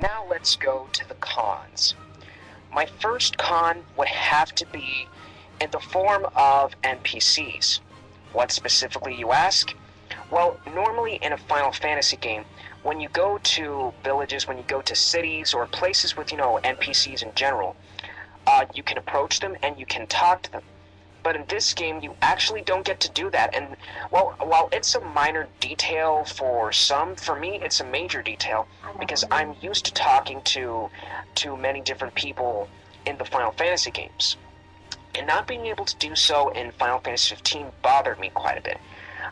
Now let's go to the cons. My first con would have to be in the form of NPCs. What specifically, you ask? Well, normally in a Final Fantasy game, when you go to villages, when you go to cities, or places with, NPCs in general, you can approach them and you can talk to them. But in this game, you actually don't get to do that. And, well, while it's a minor detail for some, for me, it's a major detail, because I'm used to talking to many different people in the Final Fantasy games. And not being able to do so in Final Fantasy 15 bothered me quite a bit.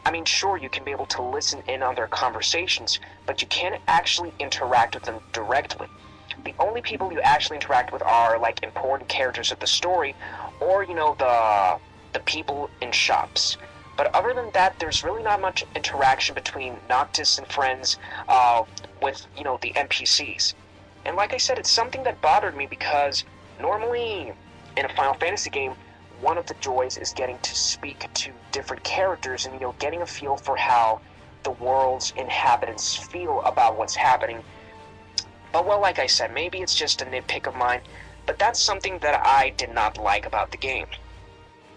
I mean, sure, you can be able to listen in on their conversations, but you can't actually interact with them directly. The only people you actually interact with are, like, important characters of the story, or, the people in shops. But other than that, there's really not much interaction between Noctis and friends with, the NPCs. And like I said, it's something that bothered me because normally in a Final Fantasy game, one of the joys is getting to speak to different characters and, getting a feel for how the world's inhabitants feel about what's happening. But, well, like I said, maybe it's just a nitpick of mine, but that's something that I did not like about the game.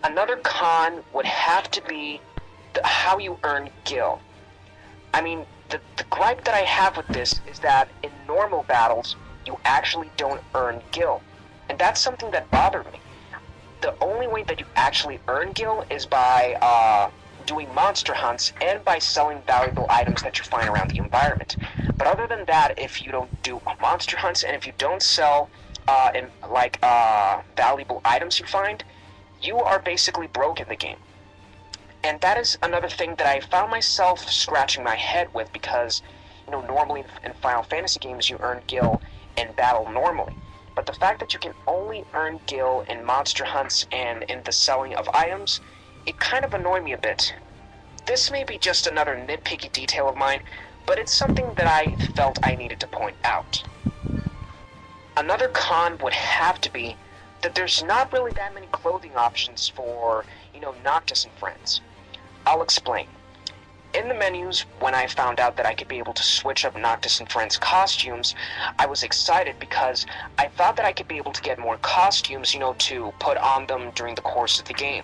Another con would have to be how you earn gil. I mean, the gripe that I have with this is that in normal battles, you actually don't earn gil. And that's something that bothered me. The only way that you actually earn gil is by doing monster hunts and by selling valuable items that you find around the environment. But other than that, if you don't do monster hunts and if you don't sell valuable items you find, you are basically broke in the game. And that is another thing that I found myself scratching my head with because, normally in Final Fantasy games you earn gil in battle normally. But the fact that you can only earn gil in monster hunts and in the selling of items, it kind of annoyed me a bit. This may be just another nitpicky detail of mine, but it's something that I felt I needed to point out. Another con would have to be that there's not really that many clothing options for, Noctis and friends. I'll explain. In the menus, when I found out that I could be able to switch up Noctis and friends' costumes, I was excited because I thought that I could be able to get more costumes, to put on them during the course of the game.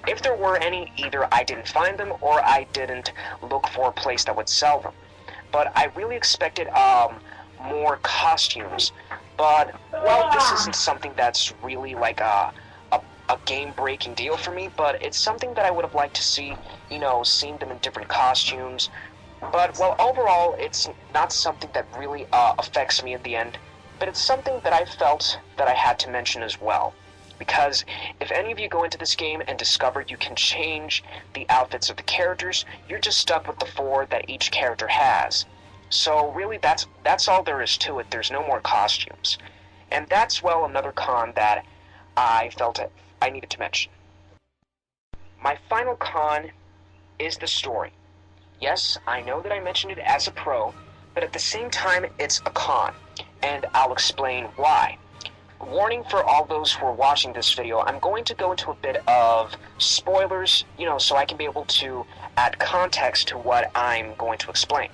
If there were any, either I didn't find them or I didn't look for a place that would sell them. But I really expected more costumes. But, well, this isn't something that's really like a game-breaking deal for me, but it's something that I would have liked to see, seeing them in different costumes. But, well, overall, it's not something that really affects me in the end, but it's something that I felt that I had to mention as well. Because if any of you go into this game and discover you can change the outfits of the characters, you're just stuck with the 4 that each character has. So really, that's all there is to it. There's no more costumes. And that's, well, another con that I felt I needed to mention. My final con is the story. Yes, I know that I mentioned it as a pro, but at the same time, it's a con, and I'll explain why. Warning for all those who are watching this video, I'm going to go into a bit of spoilers, so I can be able to add context to what I'm going to explain.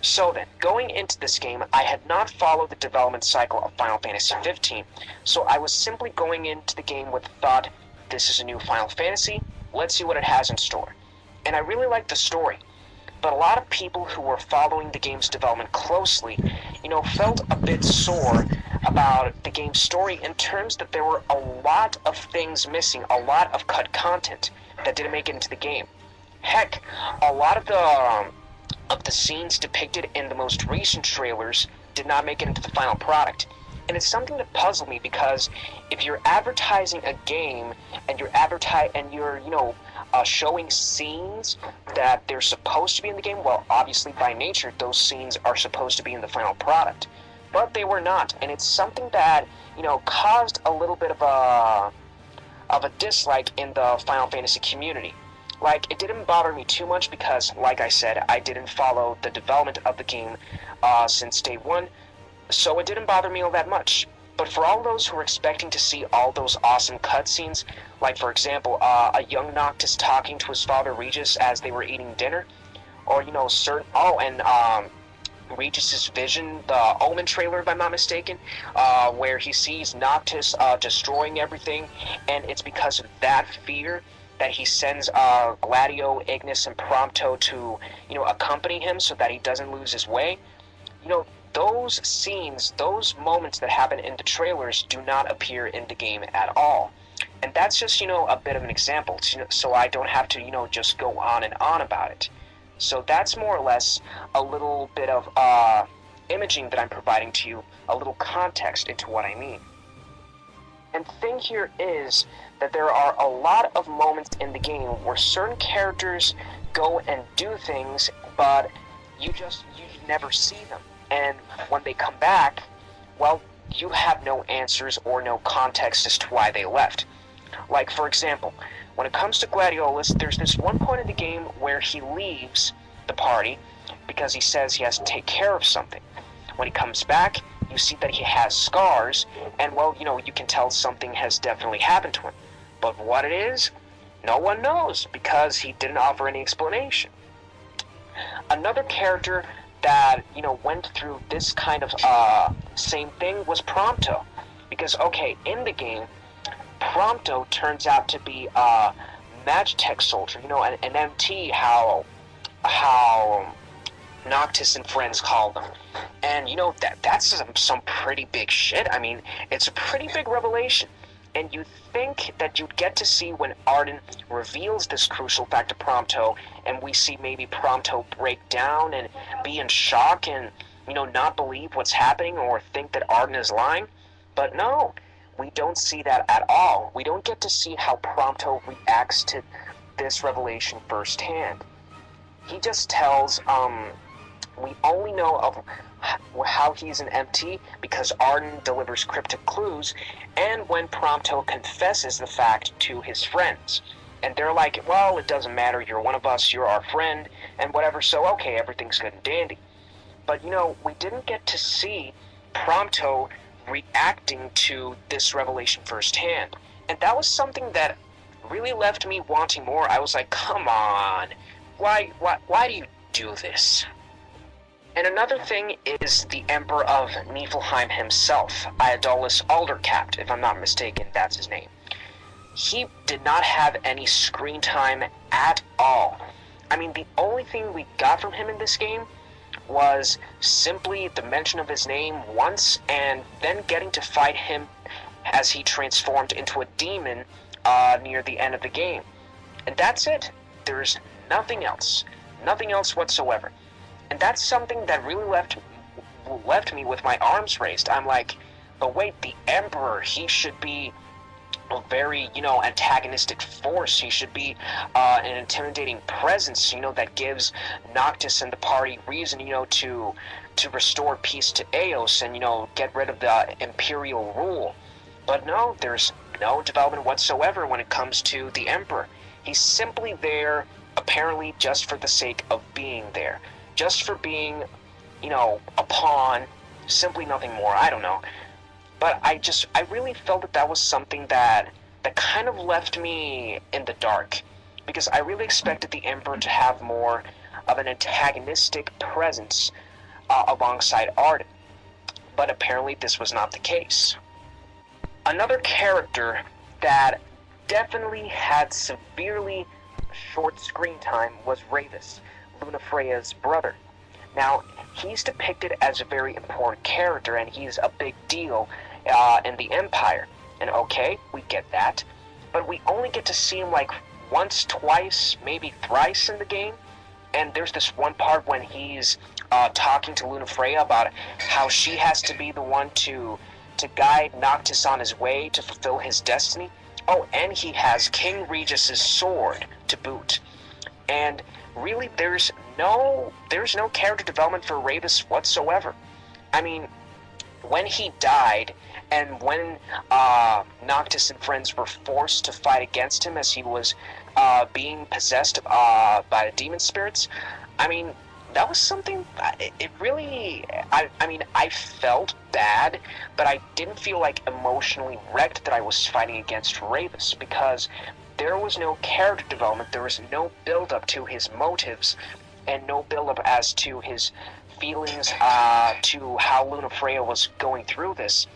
So then, going into this game, I had not followed the development cycle of Final Fantasy 15, so I was simply going into the game with the thought, this is a new Final Fantasy, let's see what it has in store. And I really liked the story, but a lot of people who were following the game's development closely, felt a bit sore about the game's story in terms that there were a lot of things missing, a lot of cut content that didn't make it into the game. Heck, a lot of the scenes depicted in the most recent trailers did not make it into the final product. And it's something that puzzled me because if you're advertising a game and you're showing scenes that they're supposed to be in the game, well, obviously by nature those scenes are supposed to be in the final product. But they were not, and it's something that, caused a little bit of a dislike in the Final Fantasy community. Like, it didn't bother me too much because, like I said, I didn't follow the development of the game since day one, so it didn't bother me all that much. But for all those who were expecting to see all those awesome cutscenes, like, for example, a young Noctis talking to his father Regis as they were eating dinner, or, Regis' vision, the Omen trailer, if I'm not mistaken, where he sees Noctis destroying everything, and it's because of that fear that he sends Gladio, Ignis, and Prompto to, accompany him so that he doesn't lose his way. Those scenes, those moments that happen in the trailers do not appear in the game at all. And that's just, a bit of an example, so I don't have to, just go on and on about it. So that's more or less a little bit of imaging that I'm providing to you, a little context into what I mean. And the thing here is that there are a lot of moments in the game where certain characters go and do things, but you never see them. And when they come back, well, you have no answers or no context as to why they left. Like, for example, when it comes to Gladiolus, there's this one point in the game where he leaves the party because he says he has to take care of something. When he comes back, you see that he has scars, and, well, you can tell something has definitely happened to him. But what it is, no one knows, because he didn't offer any explanation. Another character that, went through this kind of same thing was Prompto. Because, okay, in the game, Prompto turns out to be a Magitech soldier, an MT, how Noctis and friends call them. And, that's some pretty big shit. I mean, it's a pretty big revelation. And you think that you'd get to see when Arden reveals this crucial fact to Prompto, and we see maybe Prompto break down and be in shock and, not believe what's happening or think that Arden is lying. But no, we don't see that at all. We don't get to see how Prompto reacts to this revelation firsthand. He just tells, we only know of how he's an MT because Arden delivers cryptic clues, and when Prompto confesses the fact to his friends. And they're like, well, it doesn't matter, you're one of us, you're our friend, and whatever, so okay, everything's good and dandy. But, we didn't get to see Prompto reacting to this revelation firsthand. And that was something that really left me wanting more. I was like, come on, why do you do this? And another thing is the Emperor of Niflheim himself, Iodolus Aldercapt, if I'm not mistaken, that's his name. He did not have any screen time at all. I mean, the only thing we got from him in this game was simply the mention of his name once, and then getting to fight him as he transformed into a demon near the end of the game. And that's it. There's nothing else. Nothing else whatsoever. And that's something that really left me with my arms raised. I'm like, but wait, the Emperor, he should be a very, antagonistic force. He should be an intimidating presence, that gives Noctis and the party reason, to restore peace to Eos and, get rid of the Imperial rule. But no, there's no development whatsoever when it comes to the Emperor. He's simply there, apparently just for the sake of being there. Just for being, a pawn, simply nothing more, I don't know. But I really felt that was something that kind of left me in the dark. Because I really expected the Emperor to have more of an antagonistic presence alongside Arden. But apparently this was not the case. Another character that definitely had severely short screen time was Ravus, Lunafreya's brother. Now, he's depicted as a very important character, and he's a big deal in the Empire. And okay, we get that, but we only get to see him like once, twice, maybe thrice in the game. And there's this one part when he's talking to Lunafreya about how she has to be the one to guide Noctis on his way to fulfill his destiny. Oh, and he has King Regis' sword to boot. And really, there's no character development for Ravus whatsoever. I mean, when he died, and when Noctis and friends were forced to fight against him as he was being possessed by the demon spirits, I mean, that was something, it really, I mean, I felt bad, but I didn't feel like emotionally wrecked that I was fighting against Ravus, because there was no character development, there was no build-up to his motives, and no build-up as to his feelings to how Lunafreya was going through this.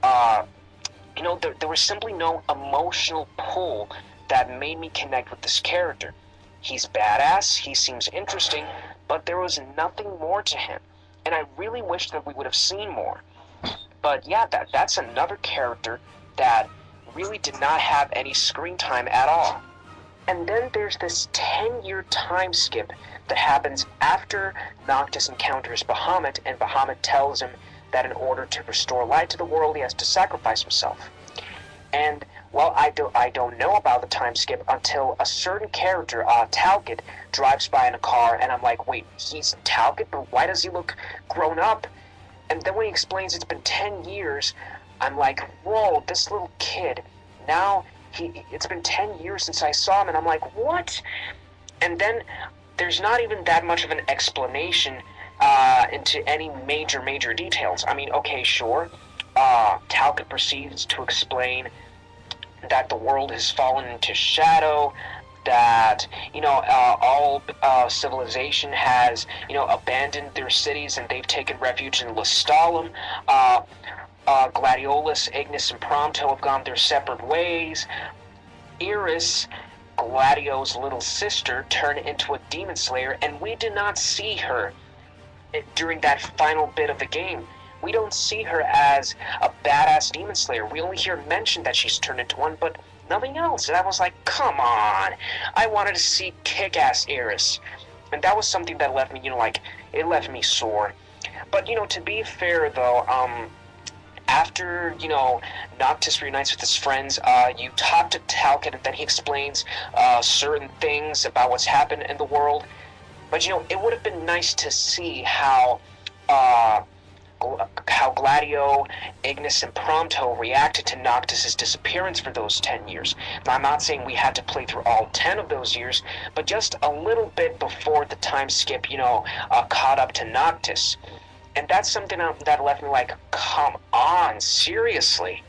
There was simply no emotional pull that made me connect with this character. He's badass, he seems interesting, but there was nothing more to him, and I really wish that we would have seen more. But yeah, that's another character that really did not have any screen time at all. And then there's this 10-year time skip that happens after Noctis encounters Bahamut, and Bahamut tells him that in order to restore light to the world, he has to sacrifice himself. And, well, I don't know about the time skip until a certain character, Talcott, drives by in a car, and I'm like, wait, he's Talcott, but why does he look grown up? And then when he explains it's been 10 years, I'm like, whoa, this little kid, now it's been 10 years since I saw him, and I'm like, what? And then there's not even that much of an explanation into any major details. I mean, okay, sure, Talcott proceeds to explain that the world has fallen into shadow, that, all civilization has, abandoned their cities and they've taken refuge in Lestalem. Gladiolus, Ignis, and Prompto have gone their separate ways. Iris, Gladio's little sister, turned into a demon slayer, and we did not see her during that final bit of the game. We don't see her as a badass demon slayer. We only hear mention that she's turned into one, but nothing else. And I was like, come on. I wanted to see kick-ass Iris. And that was something that left me, it left me sore. But, to be fair, though, after, Noctis reunites with his friends, you talk to Talcott, and then he explains certain things about what's happened in the world. But, it would have been nice to see how Gladio, Ignis, and Prompto reacted to Noctis' disappearance for those 10 years. Now, I'm not saying we had to play through all 10 of those years, but just a little bit before the time skip, caught up to Noctis. And that's something that left me like, come on, seriously?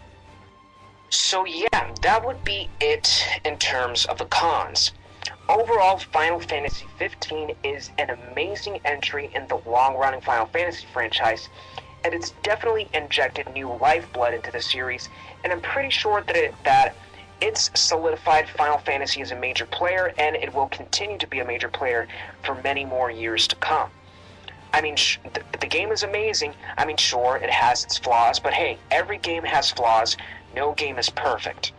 So yeah, that would be it in terms of the cons. Overall, Final Fantasy XV is an amazing entry in the long-running Final Fantasy franchise, and it's definitely injected new lifeblood into the series, and I'm pretty sure that it's solidified Final Fantasy as a major player, and it will continue to be a major player for many more years to come. I mean, the game is amazing. I mean, sure, it has its flaws, but hey, every game has flaws. No game is perfect.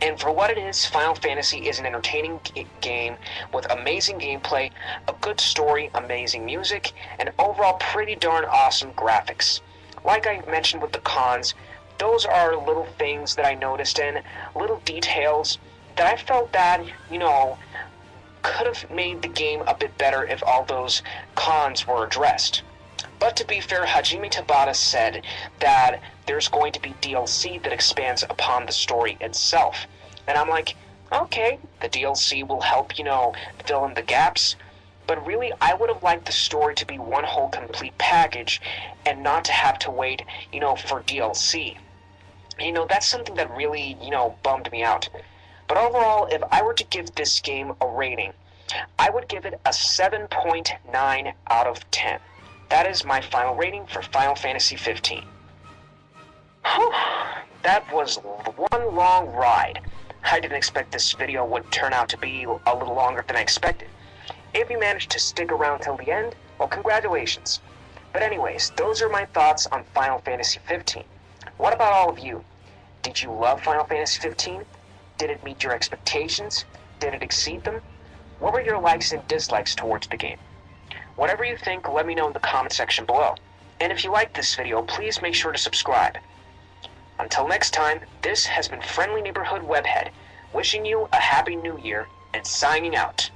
And for what it is, Final Fantasy is an entertaining game with amazing gameplay, a good story, amazing music, and overall pretty darn awesome graphics. Like I mentioned with the cons, those are little things that I noticed and little details that I felt that, could have made the game a bit better if all those cons were addressed. But to be fair, Hajime Tabata said that there's going to be DLC that expands upon the story itself. And I'm like, okay, the DLC will help, fill in the gaps. But really, I would have liked the story to be one whole complete package and not to have to wait, for DLC. That's something that really, bummed me out. But overall, if I were to give this game a rating, I would give it a 7.9 out of 10. That is my final rating for Final Fantasy XV. That was one long ride. I didn't expect this video would turn out to be a little longer than I expected. If you managed to stick around till the end, well, congratulations. But anyways, those are my thoughts on Final Fantasy XV. What about all of you? Did you love Final Fantasy XV? Did it meet your expectations? Did it exceed them? What were your likes and dislikes towards the game? Whatever you think, let me know in the comment section below. And if you liked this video, please make sure to subscribe. Until next time, this has been Friendly Neighborhood Webhead, wishing you a Happy New Year and signing out.